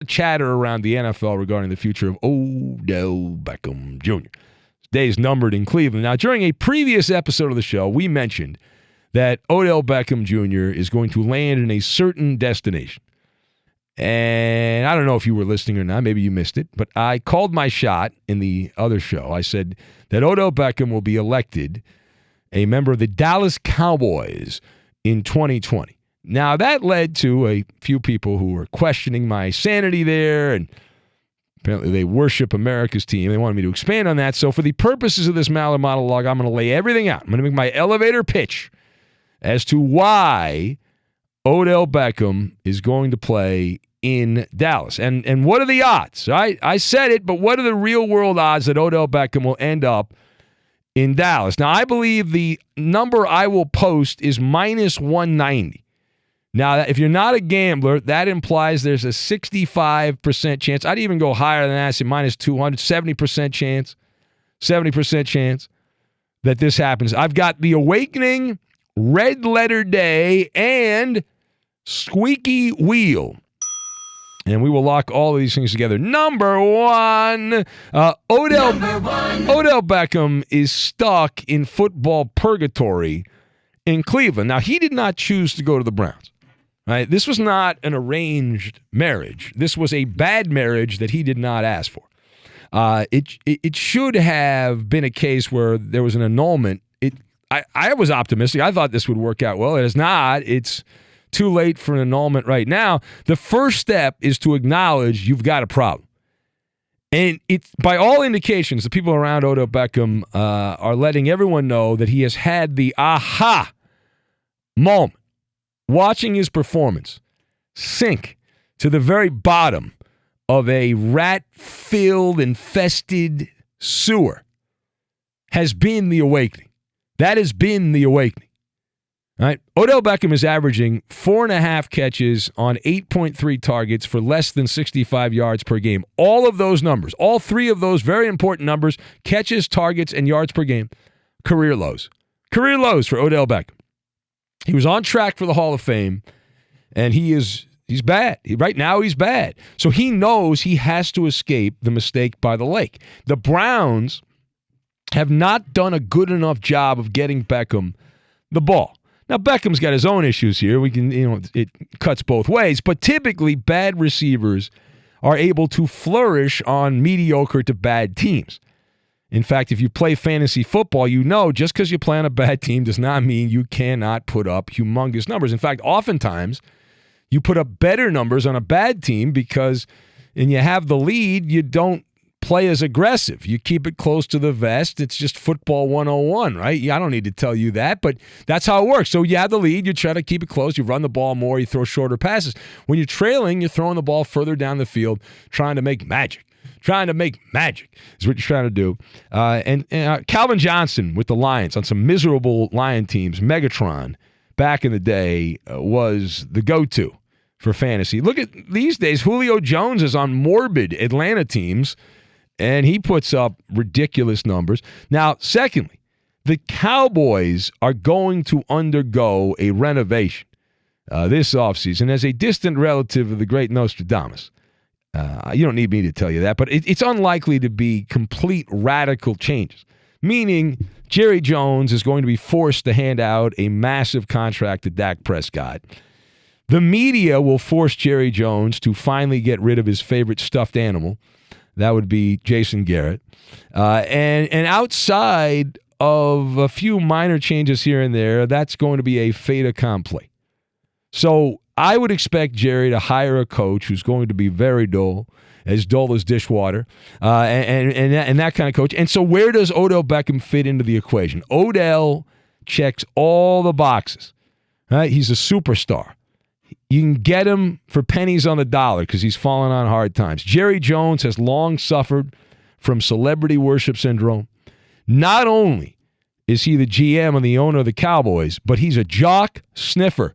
chatter around the NFL regarding the future of Odell Beckham Jr. Days numbered in Cleveland. Now, during a previous episode of the show, we mentioned that Odell Beckham Jr. is going to land in a certain destination. And I don't know if you were listening or not. Maybe you missed it. But I called my shot in the other show. I said that Odell Beckham will be elected a member of the Dallas Cowboys in 2020. Now, that led to a few people who were questioning my sanity there, and apparently they worship America's team. They wanted me to expand on that. So for the purposes of this Maller monologue, I'm going to lay everything out. I'm going to make my elevator pitch as to why Odell Beckham is going to play in Dallas. And what are the odds? I said it, but what are the real-world odds that Odell Beckham will end up in Dallas? Now, I believe the number I will post is minus 190. Now, if you're not a gambler, that implies there's a 65% chance. I'd even go higher than that, say minus 200, 70% chance, 70% chance that this happens. I've got the Awakening, Red Letter Day, and Squeaky Wheel. And we will lock all of these things together. Number one, Odell Beckham is stuck in football purgatory in Cleveland. Now, he did not choose to go to the Browns. Right? This was not an arranged marriage. This was a bad marriage that he did not ask for. It should have been a case where there was an annulment. I was optimistic. I thought this would work out well. It is not. It's too late for an annulment right now. The first step is to acknowledge you've got a problem. And it's by all indications, the people around Odell Beckham are letting everyone know that he has had the aha moment. Watching his performance sink to the very bottom of a rat-filled, infested sewer has been the awakening. That has been the awakening. All right? Odell Beckham is averaging 4.5 catches on 8.3 targets for less than 65 yards per game. All of those numbers, all three of those very important numbers, catches, targets, and yards per game, career lows. Career lows for Odell Beckham. He was on track for the Hall of Fame, and he's bad. Right now, he's bad. So he knows he has to escape the mistake by the lake. The Browns have not done a good enough job of getting Beckham the ball. Now, Beckham's got his own issues here. It cuts both ways, but typically bad receivers are able to flourish on mediocre to bad teams. In fact, if you play fantasy football, you know just because you play on a bad team does not mean you cannot put up humongous numbers. In fact, oftentimes you put up better numbers on a bad team because, and you have the lead, you don't play as aggressive. You keep it close to the vest. It's just football 101, right? I don't need to tell you that, but that's how it works. So you have the lead, you try to keep it close, you run the ball more, you throw shorter passes. When you're trailing, you're throwing the ball further down the field, trying to make magic. Trying to make magic is what you're trying to do. And Calvin Johnson with the Lions on some miserable Lion teams, Megatron, back in the day was the go-to for fantasy. Look at these days, Julio Jones is on morbid Atlanta teams, and he puts up ridiculous numbers. Now, secondly, the Cowboys are going to undergo a renovation this offseason as a distant relative of the great Nostradamus. You don't need me to tell you that, but it's unlikely to be complete radical changes, meaning Jerry Jones is going to be forced to hand out a massive contract to Dak Prescott. The media will force Jerry Jones to finally get rid of his favorite stuffed animal. That would be Jason Garrett. And outside of a few minor changes here and there, that's going to be a fait accompli. So I would expect Jerry to hire a coach who's going to be very dull as dishwater, and that kind of coach. And so where does Odell Beckham fit into the equation? Odell checks all the boxes. Right? He's a superstar. You can get him for pennies on the dollar because he's fallen on hard times. Jerry Jones has long suffered from celebrity worship syndrome. Not only is he the GM and the owner of the Cowboys, but he's a jock sniffer.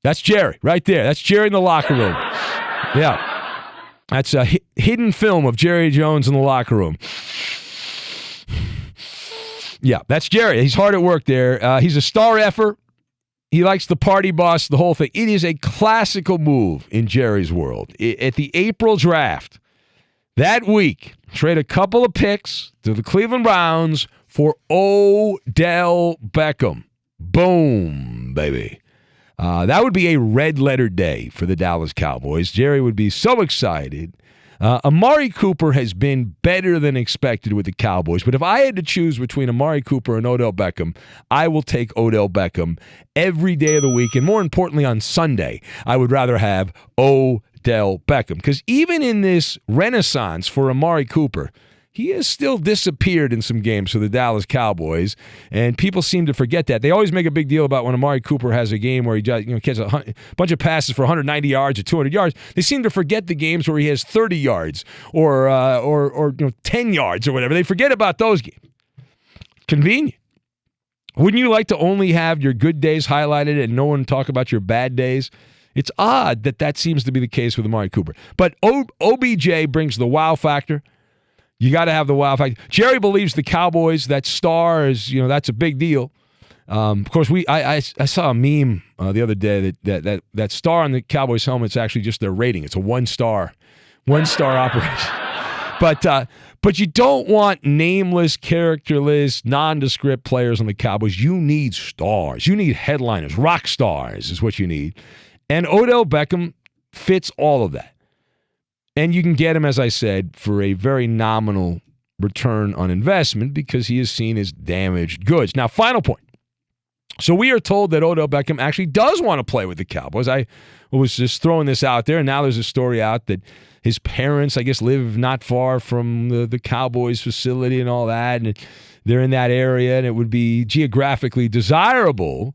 That's Jerry right there. That's Jerry in the locker room. Yeah. That's a hidden film of Jerry Jones in the locker room. Yeah, that's Jerry. He's hard at work there. He's a star effer. He likes the party bus, the whole thing. It is a classical move in Jerry's world. At the April draft, that week, trade a couple of picks to the Cleveland Browns for Odell Beckham. Boom, baby. That would be a red-letter day for the Dallas Cowboys. Jerry would be so excited. Amari Cooper has been better than expected with the Cowboys, but if I had to choose between Amari Cooper and Odell Beckham, I will take Odell Beckham every day of the week, and more importantly on Sunday, I would rather have Odell Beckham, because even in this renaissance for Amari Cooper, he has still disappeared in some games for the Dallas Cowboys, and people seem to forget that. They always make a big deal about when Amari Cooper has a game where he catches a bunch of passes for 190 yards or 200 yards. They seem to forget the games where he has 30 yards or 10 yards or whatever. They forget about those games. Convenient. Wouldn't you like to only have your good days highlighted and no one talk about your bad days? It's odd that seems to be the case with Amari Cooper. But OBJ brings the wow factor. You got to have the wow factor. Jerry believes the Cowboys, that star is, that's a big deal. Of course, I saw a meme the other day that star on the Cowboys helmet is actually just their rating. It's a one-star operation. But you don't want nameless, characterless, nondescript players on the Cowboys. You need stars. You need headliners. Rock stars is what you need. And Odell Beckham fits all of that. And you can get him, as I said, for a very nominal return on investment because he is seen as damaged goods. Now, final point. So we are told that Odell Beckham actually does want to play with the Cowboys. I was just throwing this out there, and now there's a story out that his parents, I guess, live not far from the Cowboys facility and all that, and they're in that area, and it would be geographically desirable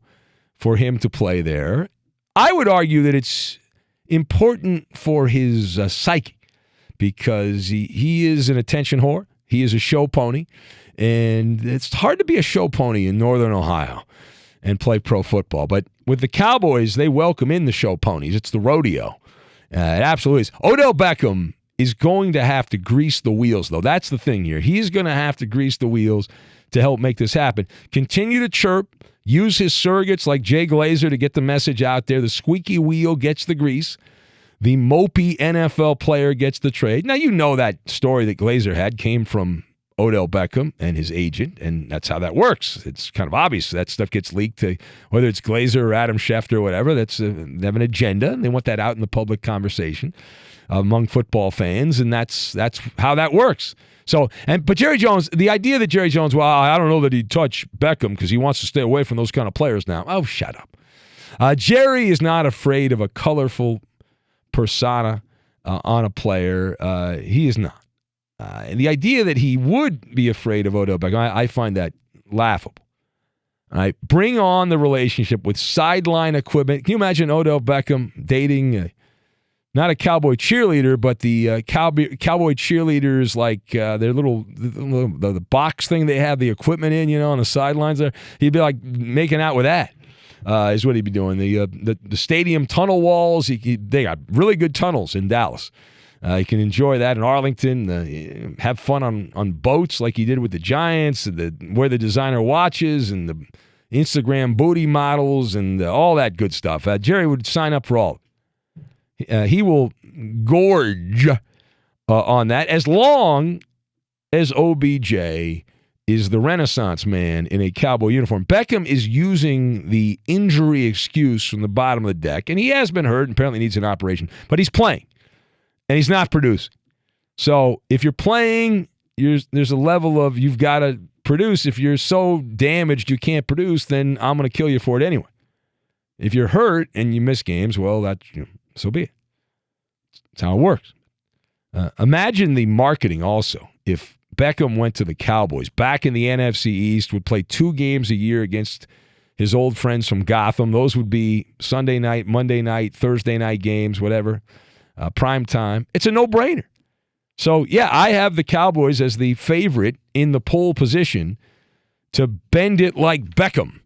for him to play there. I would argue that it's important for his psyche because he is an attention whore. He is a show pony, and it's hard to be a show pony in Northern Ohio and play pro football. But with the Cowboys, they welcome in the show ponies. It's the rodeo. It absolutely is. Odell Beckham is going to have to grease the wheels, though. That's the thing here. He's going to have to grease the wheels to help make this happen. Continue to chirp. Use his surrogates like Jay Glazer to get the message out there. The squeaky wheel gets the grease. The mopey NFL player gets the trade. Now, you know that story that Glazer had came from Odell Beckham and his agent, and that's how that works. It's kind of obvious. That stuff gets leaked to whether it's Glazer or Adam Schefter or whatever. They have an agenda, and they want that out in the public conversation among football fans, and that's how that works. But Jerry Jones, the idea that Jerry Jones, well, I don't know that he'd touch Beckham because he wants to stay away from those kind of players now. Oh, shut up. Jerry is not afraid of a colorful persona on a player. He is not. And the idea that he would be afraid of Odell Beckham, I find that laughable. All right, bring on the relationship with sideline equipment. Can you imagine Odell Beckham dating not a Cowboy cheerleader, but the Cowboy cheerleaders, like their the box thing they have the equipment in, on the sidelines there? He'd be like making out with that. Is what he'd be doing. The stadium tunnel walls, they got really good tunnels in Dallas. You can enjoy that in Arlington. Have fun on boats like he did with the Giants, wear the designer watches and the Instagram booty models and all that good stuff. Jerry would sign up for all. He will gorge on that as long as OBJ is the Renaissance man in a Cowboy uniform. Beckham is using the injury excuse from the bottom of the deck, and he has been hurt and apparently needs an operation, but he's playing, and he's not producing. So if you're playing, there's a level of you've got to produce. If you're so damaged you can't produce, then I'm going to kill you for it anyway. If you're hurt and you miss games, well, so be it. That's how it works. Imagine the marketing also. If Beckham went to the Cowboys, back in the NFC East, would play 2 games a year against his old friends from Gotham. Those would be Sunday night, Monday night, Thursday night games, whatever, prime time. It's a no-brainer. So, yeah, I have the Cowboys as the favorite in the pole position to bend it like Beckham